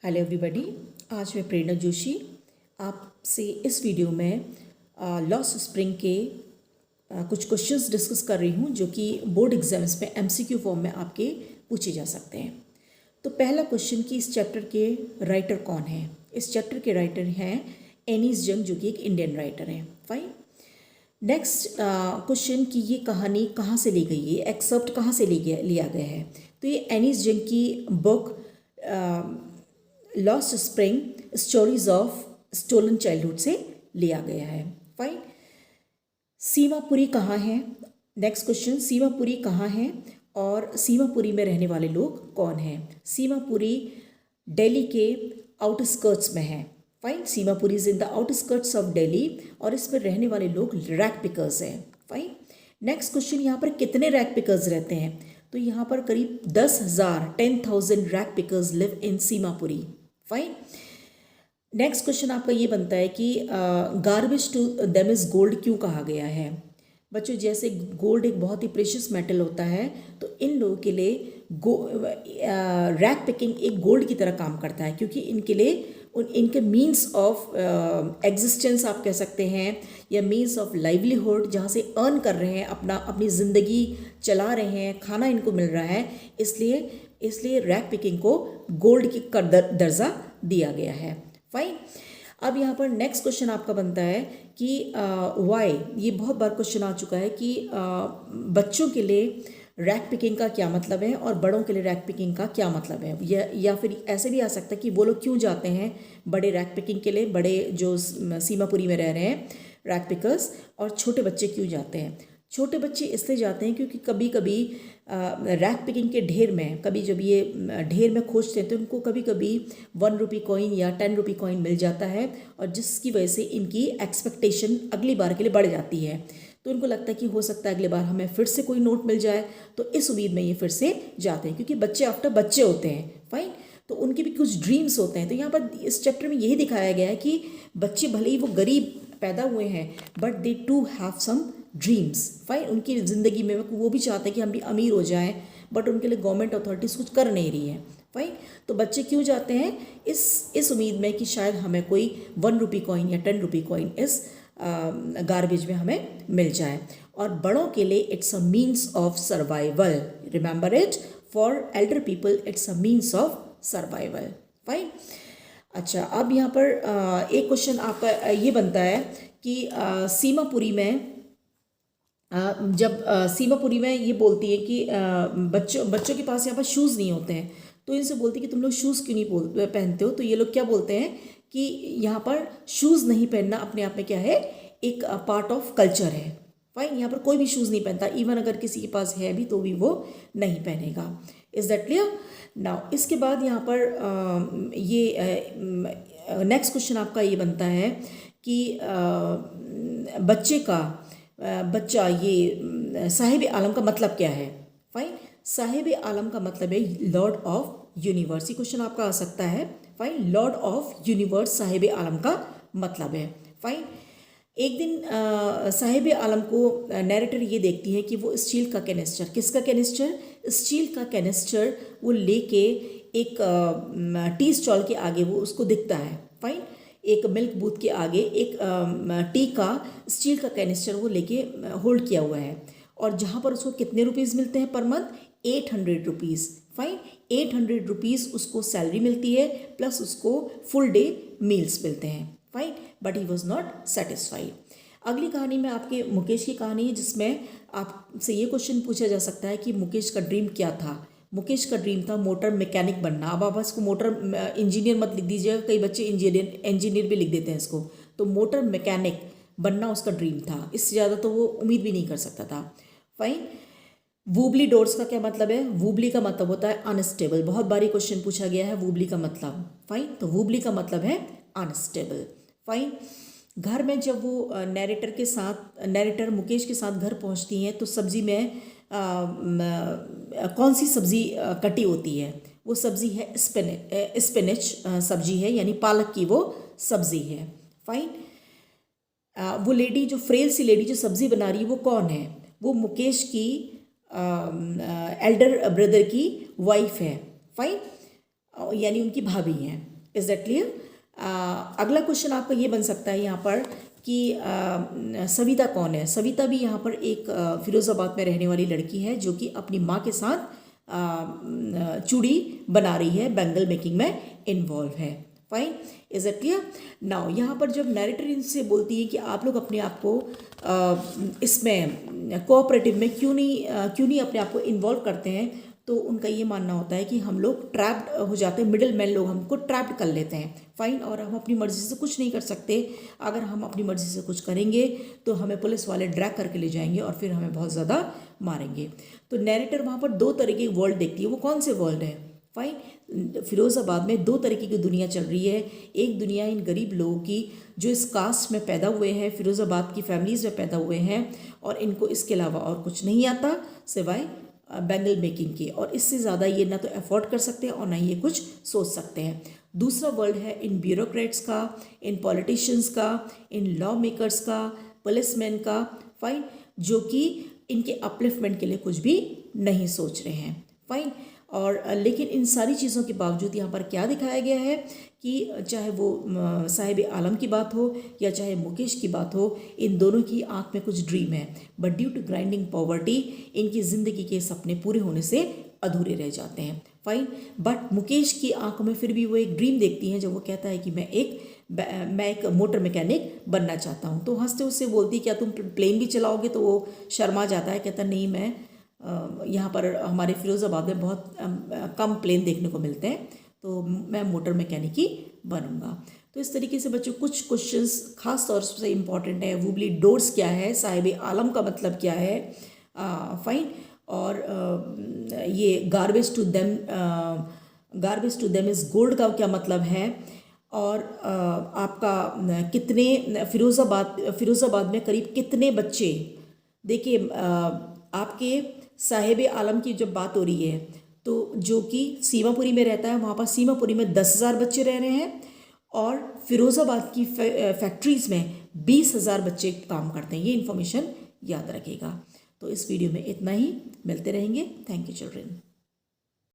Hello everybody. आज मैं प्रेरणा जोशी आपसे इस वीडियो में लॉस्ट स्प्रिंग के कुछ क्वेश्चंस डिस्कस कर रही हूँ जो कि बोर्ड एग्जाम्स में एमसीक्यू फॉर्म में आपके पूछे जा सकते हैं। तो पहला क्वेश्चन कि इस चैप्टर के राइटर कौन है। इस चैप्टर के राइटर हैं एनीस जंग, जो कि एक इंडियन राइटर हैं। फाइन। नेक्स्ट क्वेश्चन कि ये कहानी कहाँ से ली गई है, एक्सेप्ट कहाँ से लिया गया है। तो ये एनीस जंग की book Lost Spring Stories of Stolen Childhood से लिया गया है। फाइन। सीमापुरी कहाँ है। नेक्स्ट क्वेश्चन, सीमापुरी कहाँ है और सीमापुरी में रहने वाले लोग कौन हैं। सीमापुरी दिल्ली के आउटस्कर्ट्स में है। Fine. Seemapuri is in the outskirts of Delhi और इस पर रहने वाले लोग रैक पिकर्स हैं। फाइन। नेक्स्ट क्वेश्चन, यहाँ पर कितने रैक पिकर्स रहते हैं। तो यहाँ पर करीब 10,000 rag pickers live in Seemapuri. Fine. Next question आपका ये बनता है कि garbage to them is gold क्यों कहा गया है। बच्चों, जैसे गोल्ड एक बहुत ही प्रेशियस मेटल होता है, तो इन लोगों के लिए रैक पिकिंग एक गोल्ड की तरह काम करता है, क्योंकि इनके लिए इनके मीन्स ऑफ एग्जिस्टेंस आप कह सकते हैं, या मीन्स ऑफ लाइवलीहुड, जहाँ से अर्न कर रहे हैं, अपनी ज़िंदगी चला रहे हैं, खाना इनको मिल रहा है, इसलिए रैक पिकिंग को गोल्ड की दर्जा दिया गया है। फाइन। अब यहाँ पर नेक्स्ट क्वेश्चन आपका बनता है कि वाई, ये बहुत बार क्वेश्चन आ चुका है कि बच्चों के लिए रैक पिकिंग का क्या मतलब है और बड़ों के लिए रैक पिकिंग का क्या मतलब है, या फिर ऐसे भी आ सकता है कि वो लोग क्यों जाते हैं बड़े रैक पिकिंग के लिए, बड़े जो सीमापुरी में रह रहे हैं रैक पिकर्स, और छोटे बच्चे क्यों जाते हैं। छोटे बच्चे इसलिए जाते हैं क्योंकि कभी कभी रैक पिकिंग के ढेर में, कभी जब ये ढेर में खोजते हैं तो उनको कभी कभी 1 रुपी कॉइन या 10 रुपी कॉइन मिल जाता है, और जिसकी वजह से इनकी एक्सपेक्टेशन अगली बार के लिए बढ़ जाती है। तो उनको लगता है कि हो सकता है अगली बार हमें फिर से कोई नोट मिल जाए, तो इस उम्मीद में ये फिर से जाते हैं, क्योंकि बच्चे आफ्टर बच्चे होते हैं। फाइन। तो उनके भी कुछ ड्रीम्स होते हैं। तो यहाँ पर इस चैप्टर में यही दिखाया गया है कि बच्चे भले ही वो गरीब पैदा हुए हैं, but they too have some dreams. Fine. उनकी ज़िंदगी में वो भी चाहते हैं कि हम भी अमीर हो जाएं, बट उनके लिए गवर्नमेंट अथॉरिटीज़ कुछ कर नहीं रही है। फाइन। तो बच्चे क्यों जाते हैं, इस उम्मीद में कि शायद हमें कोई 1 रुपी कॉइन या 10 रुपी कॉइन इस गार्बेज में हमें मिल जाए। और बड़ों के लिए it's a means of survival. Remember it, for Elder people it's a means of survival. Fine. अच्छा, अब यहाँ पर एक क्वेश्चन आपका ये बनता है कि सीमापुरी में जब सीमापुरी में ये बोलती है कि बच्चों के पास यहाँ पर शूज़ नहीं होते हैं, तो इनसे बोलती है कि तुम लोग शूज़ क्यों नहीं पहनते हो। तो ये लोग क्या बोलते हैं कि यहाँ पर शूज़ नहीं पहनना अपने आप में क्या है, एक पार्ट ऑफ कल्चर है। फाइन। यहाँ पर कोई भी शूज़ नहीं पहनता, इवन अगर किसी के पास है भी तो भी वो नहीं पहनेगा। Is that clear. नाउ इसके बाद यहाँ पर ये नेक्स्ट क्वेश्चन आपका ये बनता है कि बच्चा ये साहिब आलम का मतलब क्या है। फाइन। साहिब आलम का मतलब है लॉर्ड ऑफ यूनिवर्स। ये क्वेश्चन आपका आ सकता है। फाइन। लॉर्ड ऑफ यूनिवर्स साहिब आलम का मतलब है। फाइन। एक दिन साहिब आलम को नैरेटर ये देखती है कि वो स्टील का कैनिस्टर, किसका कैनिस्टर, स्टील का कैनिस्टर वो लेके एक टी स्टॉल के आगे वो उसको दिखता है। फाइन। एक मिल्क बूथ के आगे एक टी का स्टील का कैनिस्टर वो लेके होल्ड किया हुआ है, और जहाँ पर उसको कितने रुपीज़ मिलते हैं per month, 800 rupees. Fine. 800 rupees उसको सैलरी मिलती है, प्लस उसको फुल डे मील्स मिलते हैं। Fine. But he was not satisfied. अगली कहानी में आपके मुकेश की कहानी है, जिसमें आपसे ये क्वेश्चन पूछा जा सकता है कि मुकेश का ड्रीम क्या था। मुकेश का ड्रीम था मोटर मैकेनिक बनना। अब आप इसको मोटर इंजीनियर मत लिख दीजिएगा, कई बच्चे इंजीनियर भी लिख देते हैं इसको। तो मोटर मैकेनिक बनना उसका ड्रीम था, इससे ज़्यादा तो वो उम्मीद भी नहीं कर सकता था। फाइन। वूबली डोर्स का क्या मतलब है। वूबली का मतलब होता है अनस्टेबल। बहुत बारी क्वेश्चन पूछा गया है वूबली का मतलब। फाइन। तो वूबली का मतलब है अनस्टेबल। फाइन। घर में जब वो नैरेटर मुकेश के साथ घर पहुंचती हैं, तो सब्जी में कौन सी सब्ज़ी कटी होती है। वो सब्ज़ी है स्पिनिच सब्जी है, यानी पालक की वो सब्ज़ी है। फाइन। वो लेडी, जो फ्रेल सी लेडी जो सब्ज़ी बना रही है, वो कौन है, वो मुकेश की एल्डर ब्रदर की वाइफ है। फाइन। यानी उनकी भाभी हैं। Is that clear? अगला क्वेश्चन आपका ये बन सकता है यहाँ पर कि सविता कौन है? सविता भी यहाँ पर एक फिरोज़ाबाद में रहने वाली लड़की है जो कि अपनी माँ के साथ चूड़ी बना रही है, बैंगल मेकिंग में इन्वॉल्व है। Fine, is it clear? Now यहाँ पर जब नैरेटर इनसे बोलती है कि आप लोग अपने आप को इसमें कोऑपरेटिव में क्यों नहीं अपने आप को इन्वॉल्व करते हैं, तो उनका ये मानना होता है कि हम लोग ट्रैप्ड हो जाते हैं, मिडिल मैन लोग हमको ट्रैप्ड कर लेते हैं। फाइन, और हम अपनी मर्ज़ी से कुछ नहीं कर सकते। अगर हम अपनी मर्ज़ी से कुछ करेंगे तो हमें पुलिस वाले ड्रैग करके ले जाएंगे और फिर हमें बहुत ज़्यादा मारेंगे। तो नैरेटर वहाँ पर दो तरीके की वर्ल्ड देखती है। वो कौन से वर्ल्ड है? फाइन, फिरोज़ाबाद में दो तरीके की दुनिया चल रही है। एक दुनिया इन गरीब लोगों की जो इस कास्ट में पैदा हुए हैं, फिरोज़ाबाद की फैमिलीज़ में पैदा हुए हैं और इनको इसके अलावा और कुछ नहीं आता सिवाय बैंगल मेकिंग की, और इससे ज़्यादा ये ना तो अफोर्ड कर सकते हैं और ना ही ये कुछ सोच सकते हैं। दूसरा वर्ल्ड है इन ब्यूरोक्रेट्स का, इन पॉलिटिशियंस का, इन लॉ मेकर्स का, पुलिसमैन का। फाइन, जो कि इनके अपलिफ्टमेंट के लिए कुछ भी नहीं सोच रहे हैं। फाइन, और लेकिन इन सारी चीज़ों के बावजूद यहाँ पर क्या दिखाया गया है कि चाहे वो साहिब आलम की बात हो या चाहे मुकेश की बात हो, इन दोनों की आंख में कुछ ड्रीम है, but due to grinding poverty इनकी ज़िंदगी के सपने पूरे होने से अधूरे रह जाते हैं। फाइन, बट मुकेश की आंखों में फिर भी वो एक ड्रीम देखती हैं, जब वो कहता है कि मैं एक मोटर मैकेनिक बनना चाहता हूँ। तो हंसते उससे बोलती क्या तुम प्लेन भी चलाओगे? तो वो शर्मा जाता है, कहता नहीं, मैं यहाँ पर हमारे फिरोज़ाबाद में बहुत कम प्लेन देखने को मिलते हैं, तो मैं मोटर मैकेनिक ही बनूंगा। तो इस तरीके से बच्चों कुछ क्वेश्चंस खास तौर से इम्पॉर्टेंट है। वुबली डोर्स क्या है, साहिब आलम का मतलब क्या है, फाइन, और ये garbage to them is gold का क्या मतलब है, और आपका कितने फिरोज़ाबाद में करीब कितने बच्चे, देखिए आपके साहिब आलम की जब बात हो रही है तो जो कि सीमापुरी में रहता है, वहाँ पर सीमापुरी में 10,000 बच्चे रह रहे हैं और फिरोज़ाबाद की फैक्ट्रीज़ में 20,000 बच्चे काम करते हैं। ये इन्फॉर्मेशन याद रखिएगा। तो इस वीडियो में इतना ही, मिलते रहेंगे। Thank you children.